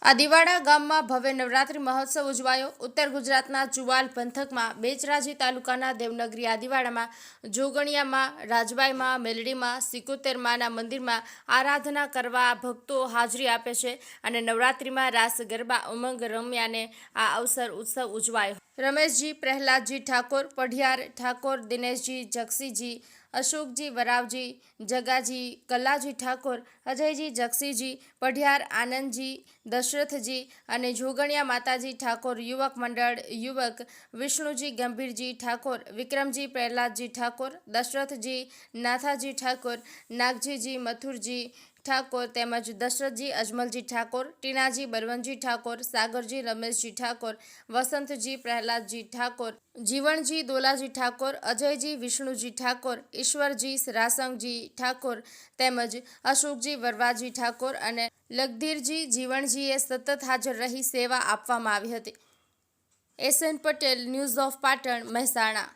આદિવાડા ગામમાં ભવ્ય નવરાત્રિ મહોત્સવ ઉજવાયો। ઉત્તર ગુજરાતના ચુવાલ પંથકમાં બેચરાજી તાલુકાના દેવનગરી આદિવાડામાં જોગણિયામાં, રાજબાઈમાં, મેલડીમાં, સિકોતેરમાના મંદિરમાં આરાધના કરવા ભક્તો હાજરી આપે છે અને નવરાત્રિમાં રાસ ગરબા ઉમંગ રમ્યાને આ અવસર ઉત્સવ ઉજવાયો। રમેશજી, પ્રહલાદજી ઠાકોર, પઢિયાર ઠાકોર, દિનેશજી, જગસીજી, અશોકજી, વરાવજી, જગાજી, કલાજી ઠાકોર, અજયજી, જગસીજી, પઢિયાર, આનંદજી, દશરથજી અને જોગણિયા માતાજી ઠાકોર યુવક મંડળ યુવક, વિષ્ણુજી, ગંભીરજી ઠાકોર, વિક્રમજી, પ્રહલાદજી ઠાકોર, દશરથજી, નાથાજી ઠાકોર, નાગજીજી, મથુરજી ઠાકોર તેમજ દશરથજી, અજમલજી ઠાકોર, ટીનાજી, બળવંતજી ઠાકોર, સાગરજી, રમેશજી ઠાકોર, વસંતજી, પ્રહલાદજી ઠાકોર, જીવણજી, દોલાજી ઠાકોર, અજયજી, વિષ્ણુજી ઠાકોર, ઈશ્વરજી, રાસંગજી ઠાકોર તેમજ અશોકજી, વરવાજી ઠાકોર અને લગધીરજી, જીવણજીએ સતત હાજર રહી સેવા આપવામાં આવી હતી। SN Patel, news of Patan, Mehsana.